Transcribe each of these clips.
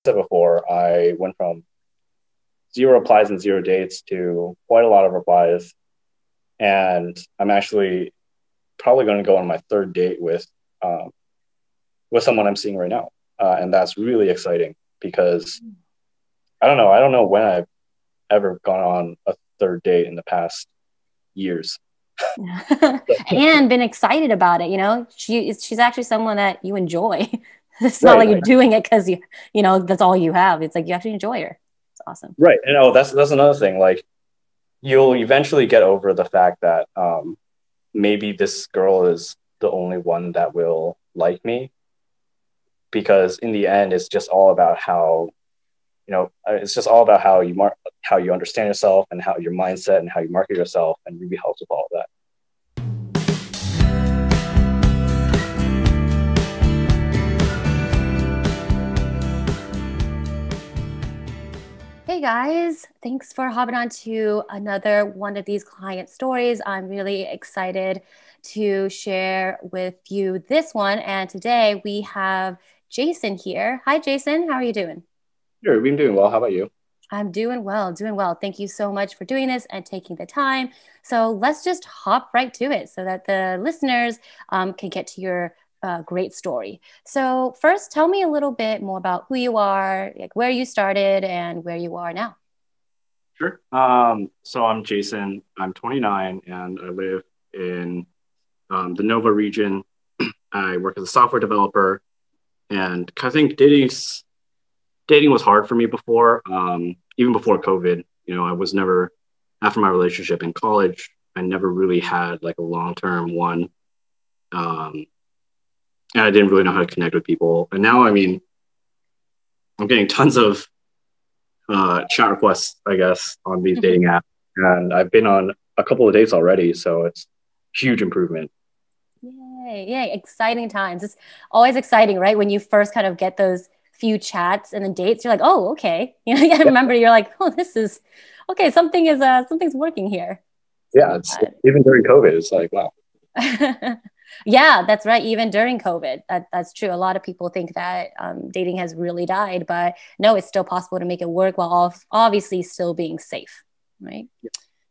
said before, I went from zero replies and zero dates to quite a lot of replies. And I'm actually probably going to go on my third date with someone I'm seeing right now. And that's really exciting because I don't know when I've ever gone on a third date in the past years. And been excited about it. She's actually someone that you enjoy. It's not like Right. you're doing it because that's all you have. It's like you actually enjoy her. It's awesome. Right. And that's another thing. Like you'll eventually get over the fact that maybe this girl is the only one that will like me, because in the end it's just all about how it's just all about how you understand yourself and how your mindset and how you market yourself, and really helps with all of that. Hey guys, thanks for hopping on to another one of these client stories. I'm really excited to share with you this one. And today we have Jason here. Hi, Jason. How are you doing? Sure, we've been doing well. How about you? I'm doing well, doing well. Thank you so much for doing this and taking the time. So let's just hop right to it so that the listeners can get to your great story. So first, tell me a little bit more about who you are, like where you started and where you are now. Sure. So I'm Jason. I'm 29 and I live in the Nova region. I work as a software developer, and I think dating was hard for me before, even before COVID. I was never, after my relationship in college, I never really had like a long-term one. Um, and I didn't really know how to connect with people. And now, I mean, I'm getting tons of chat requests, I guess, on these dating apps. And I've been on a couple of dates already. So it's huge improvement. Yay, yay, exciting times. It's always exciting, right? When you first kind of get those few chats and then dates, you're like, oh, okay. You gotta Yeah. remember, you're like, oh, this is okay, something's working here. Yeah. It's even during COVID, it's like, wow. Yeah, that's right. Even during COVID, that's true. A lot of people think that dating has really died, but no, it's still possible to make it work while obviously still being safe, right?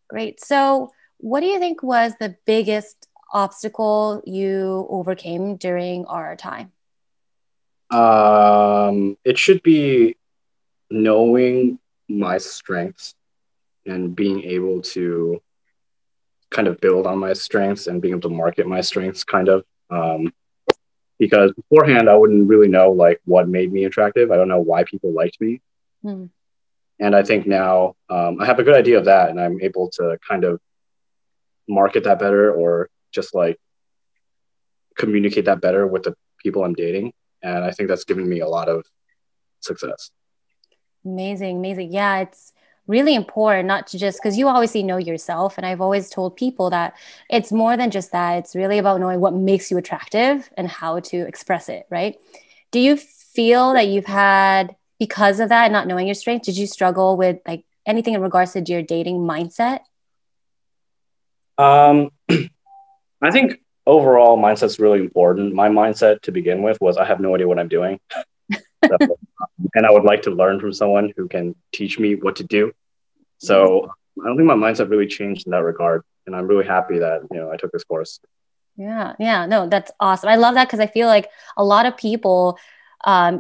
Great. So, what do you think was the biggest obstacle you overcame during our time? It should be knowing my strengths and being able to kind of build on my strengths and being able to market my strengths kind of. Because beforehand, I wouldn't really know like what made me attractive. I don't know why people liked me. Hmm. And I think now I have a good idea of that, and I'm able to kind of market that better, or just like communicate that better with the people I'm dating. And I think that's given me a lot of success. Amazing, amazing. Yeah, it's really important not to just because you obviously know yourself. And I've always told people that it's more than just that. It's really about knowing what makes you attractive and how to express it, right? Do you feel that you've had, because of that, not knowing your strength, did you struggle with like anything in regards to your dating mindset? Um, I think overall mindset's really important. My mindset to begin with was I have no idea what I'm doing. So, and I would like to learn from someone who can teach me what to do. So I don't think my mindset really changed in that regard. And I'm really happy that, I took this course. Yeah, yeah, no, that's awesome. I love that because I feel like a lot of people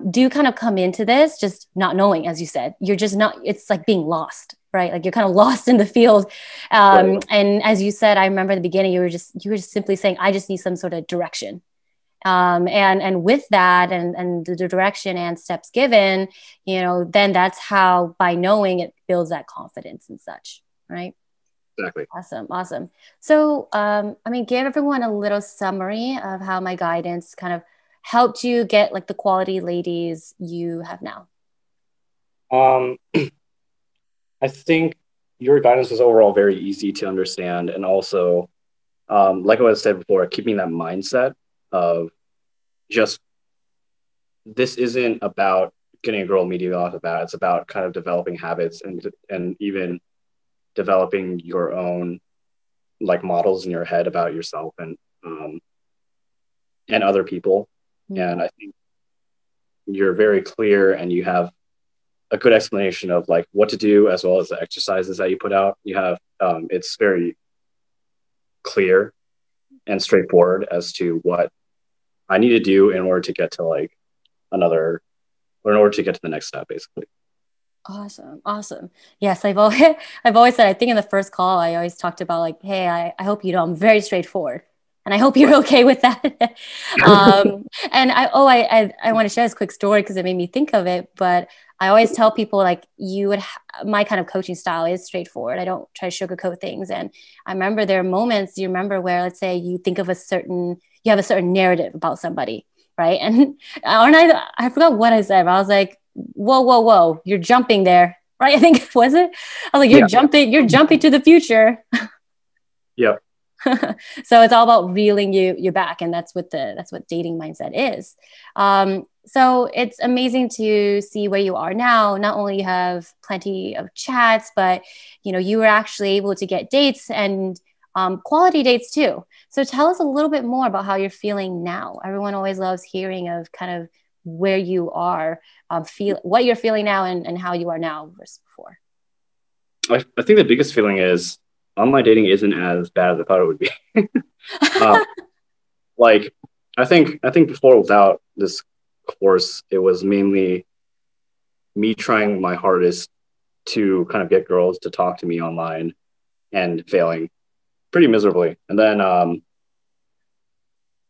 do kind of come into this just not knowing, as you said, you're just not, it's like being lost, right? Like you're kind of lost in the field. Right. And as you said, I remember in the beginning, you were just simply saying, I just need some sort of direction. And with that and the direction and steps given, then that's how by knowing it builds that confidence and such, right? Exactly. Awesome, awesome. So, I mean, give everyone a little summary of how my guidance kind of helped you get like the quality ladies you have now. Um, I think your guidance was overall very easy to understand. And also, like what I said before, keeping that mindset of just, this isn't about getting a girl immediately off the bat. It's about kind of developing habits, and even developing your own like models in your head about yourself and other people. Mm. And I think you're very clear, and you have a good explanation of like what to do as well as the exercises that you put out. You have it's very clear and straightforward as to what I need to do in order to get to like another or in order to get to the next step, basically. Awesome. Awesome. Yes, I've always said, I think in the first call, I always talked about like, hey, I hope you know I'm very straightforward. And I hope you're okay with that. And I want to share this quick story because it made me think of it. But I always tell people like my kind of coaching style is straightforward. I don't try to sugarcoat things. And I remember there are moments you remember where, let's say you think of you have a certain narrative about somebody, right? And I forgot what I said, but I was like, whoa, whoa, whoa, you're jumping there, right? I think was it? I was like, you're jumping to the future. Yeah. So it's all about reeling you back, and that's what dating mindset is. So it's amazing to see where you are now. Not only you have plenty of chats, but you were actually able to get dates and quality dates too. So tell us a little bit more about how you're feeling now. Everyone always loves hearing of kind of where you are, what you're feeling now and how you are now versus before. I think the biggest feeling is online dating isn't as bad as I thought it would be. Like I think before, without this course, it was mainly me trying my hardest to kind of get girls to talk to me online and failing pretty miserably. And then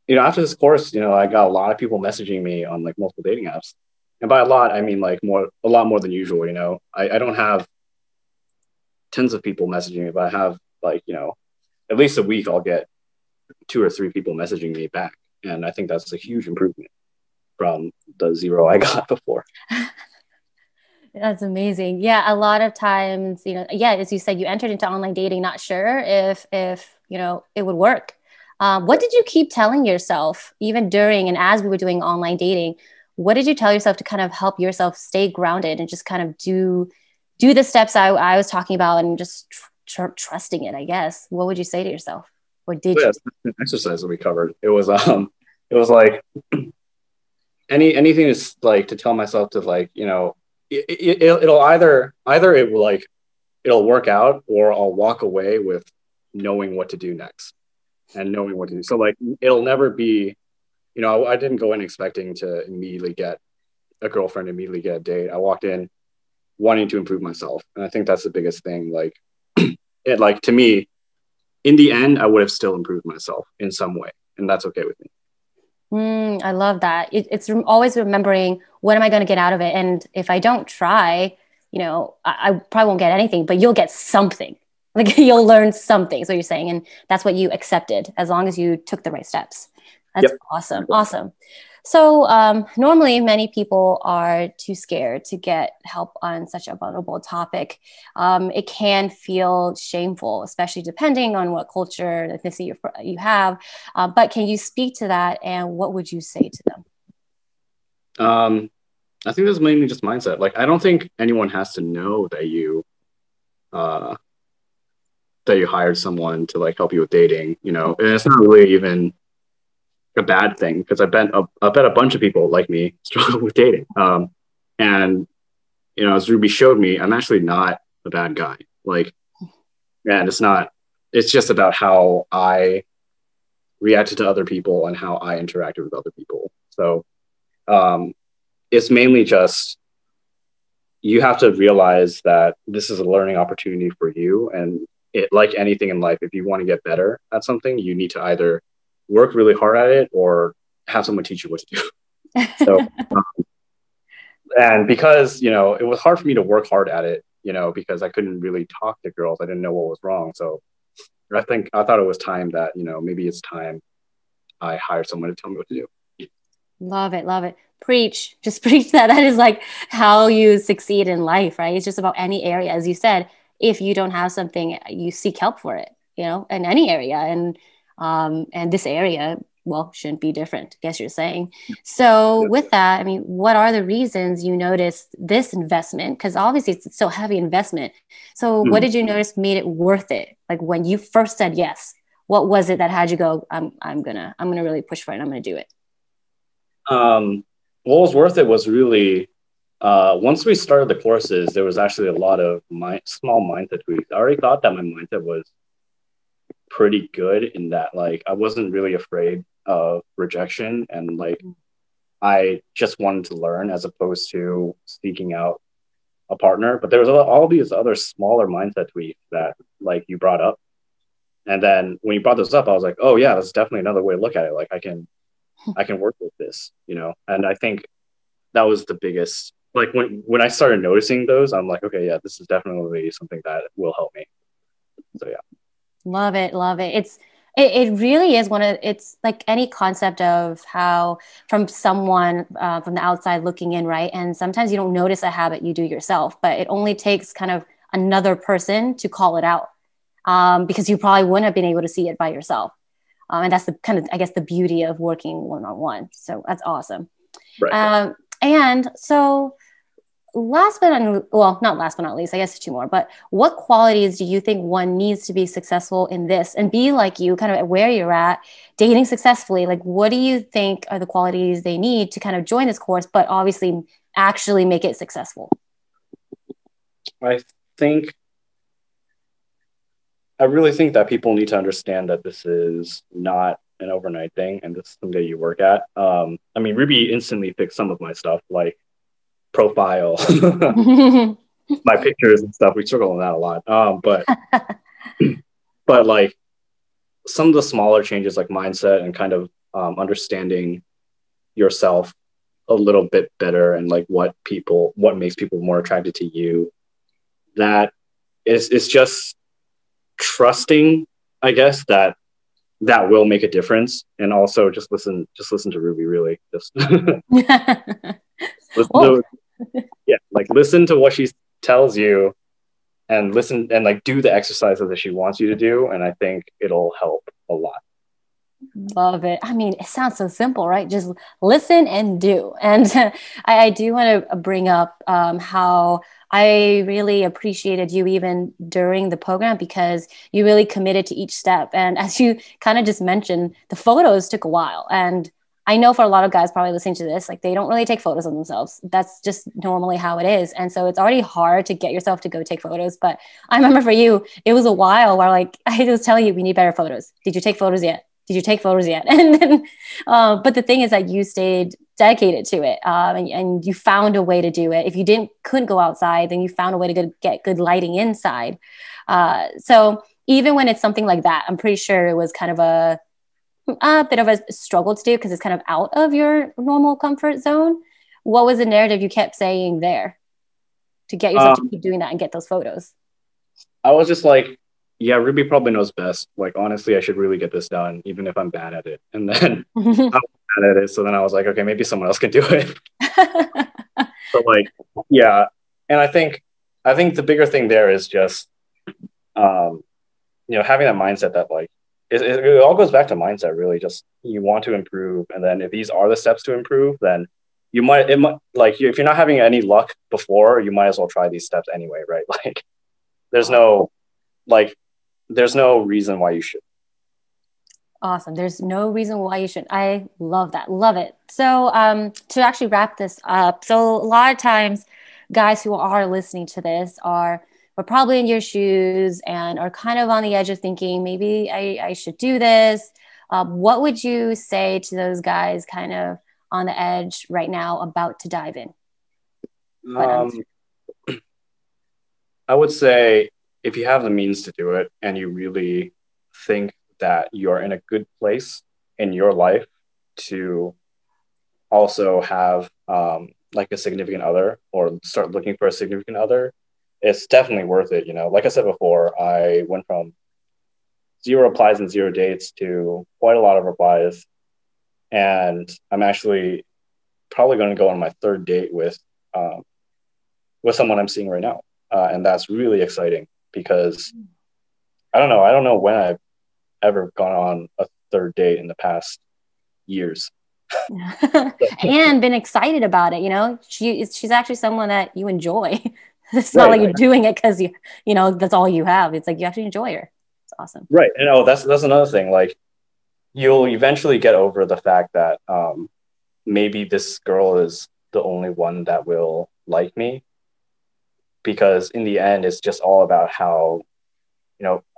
after this course, I got a lot of people messaging me on like multiple dating apps. And by a lot, I mean like a lot more than usual. I don't have tons of people messaging me, but I have like, at least a week I'll get 2 or 3 people messaging me back. And I think that's a huge improvement from the 0 I got before. That's amazing. Yeah. A lot of times, as you said, you entered into online dating, not sure if it would work. What did you keep telling yourself even during and as we were doing online dating? What did you tell yourself to kind of help yourself stay grounded and just kind of do the steps I was talking about and just trusting it, I guess? What would you say to yourself? Or did you? Exercise that we covered. It was like anything is like to tell myself to like, it'll either it will like, it'll work out or I'll walk away with knowing what to do next and knowing what to do. So like, it'll never be, I didn't go in expecting to immediately get a girlfriend, immediately get a date. I walked in wanting to improve myself. And I think that's the biggest thing. Like to me, in the end, I would have still improved myself in some way. And that's okay with me. I love that. It's always remembering, what am I going to get out of it? And if I don't try, I probably won't get anything, but you'll get something. Like you'll learn something. So you're saying, and that's what you accepted as long as you took the right steps. That's awesome. Awesome. So normally many people are too scared to get help on such a vulnerable topic. It can feel shameful, especially depending on what culture, ethnicity you have. But can you speak to that, and what would you say to them? I think that's mainly just mindset. Like, I don't think anyone has to know that you hired someone to like help you with dating, and it's not really even a bad thing, because I bet a bunch of people like me struggle with dating. And as Ruby showed me, I'm actually not a bad guy. Like, and it's just about how I reacted to other people and how I interacted with other people. So it's mainly just, you have to realize that this is a learning opportunity for you. And like anything in life, if you want to get better at something, you need to either work really hard at it or have someone teach you what to do. So, and because, it was hard for me to work hard at it, because I couldn't really talk to girls. I didn't know what was wrong. So I thought it was time that, maybe it's time I hired someone to tell me what to do. Love it. Love it. Preach. Just preach that. That is like how you succeed in life, right? It's just about any area. As you said, if you don't have something, you seek help for it, in any area. And this area, well, shouldn't be different, I guess you're saying. So with that, I mean, what are the reasons you noticed this investment? Because obviously it's still heavy investment. So what did you notice made it worth it? Like when you first said yes, what was it that had you go, I'm gonna really push for it, I'm gonna do it? What was worth it was really Once we started the courses, there was actually a lot of small mindset tweaks. I already thought that my mindset was pretty good in that, like, I wasn't really afraid of rejection, and like I just wanted to learn as opposed to seeking out a partner. But there was all these other smaller mindset tweaks that like you brought up, and then when you brought those up, I was like, oh yeah, that's definitely another way to look at it. Like I can work with this, you know. And I think that was the biggest. Like when I started noticing those, I'm like, okay, yeah, this is definitely something that will help me. So yeah. Love it, love it. It really is one of it's like any concept of how from someone from the outside looking in, right? And sometimes you don't notice a habit you do yourself, but it only takes kind of another person to call it out because you probably wouldn't have been able to see it by yourself. And that's the kind of I guess the beauty of working one on one. So that's awesome. Right. And so last but not, well, not last but not least, I guess two more, but what qualities do you think one needs to be successful in this and be like you kind of where you're at dating successfully? Like, what do you think are the qualities they need to kind of join this course, but obviously actually make it successful? I think I really think that people need to understand that this is not an overnight thing and this is something that you work at. I mean, Ruby instantly fixed some of my stuff, like profile, my pictures and stuff. We struggle on that a lot. But like some of the smaller changes, like mindset and kind of understanding yourself a little bit better and like what makes people more attracted to you. That is just trusting, I guess, that will make a difference. And also just listen to Ruby, really. Just listen Well, to, yeah, like listen to what she tells you and listen and like do the exercises that she wants you to do. And I think it'll help a lot. love it. I mean, it sounds so simple, right? Just listen and do. And I do want to bring up how I really appreciated you even during the program because you really committed to each step. And as you kind of just mentioned, the photos took a while. And I know for a lot of guys probably listening to this, like they don't really take photos of themselves. That's just normally how it is. And so it's already hard to get yourself to go take photos. But I remember for you, it was a while where like I was telling you, we need better photos. Did you take photos yet? Did you take photos yet? And then, but the thing is that you stayed dedicated to it, and you found a way to do it. If you couldn't go outside, then you found a way to get good lighting inside. So even when it's something like that, I'm pretty sure it was kind of a bit of a struggle to do because it's kind of out of your normal comfort zone. What was the narrative you kept saying there to get yourself to keep doing that and get those photos? I was just like, yeah, Ruby probably knows best. Like, honestly, I should really get this done, even if I'm bad at it. And then I'm bad at it. So then I was like, okay, maybe someone else can do it. So like, yeah. And I think the bigger thing there is just, having that mindset that like, it all goes back to mindset, really. Just you want to improve. And then if these are the steps to improve, then it might, like, if you're not having any luck before, you might as well try these steps anyway, right? Like, there's no, like, there's no reason why you should. Awesome. There's no reason why you should. I love that. Love it. So, to actually wrap this up, so a lot of times, guys who are listening to this are probably in your shoes and are kind of on the edge of thinking maybe I should do this. What would you say to those guys kind of on the edge right now, about to dive in? I would say if you have the means to do it and you really think that you're in a good place in your life to also have like a significant other or start looking for a significant other, it's definitely worth it. Like I said before, I went from 0 replies and 0 dates to quite a lot of replies. And I'm actually probably going to go on my 3rd date with someone I'm seeing right now. And that's really exciting because I don't know when I've ever gone on a 3rd date in the past years. And been excited about it. She's actually someone that you enjoy. It's not Right. like you're doing it because that's all you have. It's like you actually enjoy her. It's awesome. Right. And that's another thing. Like, you'll eventually get over the fact that maybe this girl is the only one that will like me, because in the end, it's just all about how,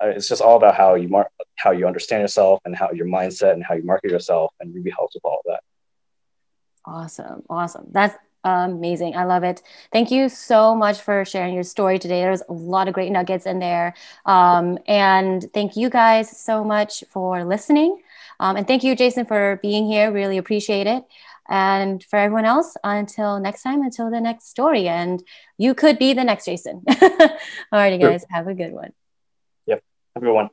it's just all about how you understand yourself and how your mindset and how you market yourself, and really helps with all of that. Awesome. Awesome. That's amazing. I love it. Thank you so much for sharing your story today. There's a lot of great nuggets in there. And thank you guys so much for listening. And thank you, Jason, for being here. Really appreciate it. And for everyone else, until next time, until the next story. And you could be the next Jason. All righty, Sure. guys. Have a good one. Yep. Have a good one.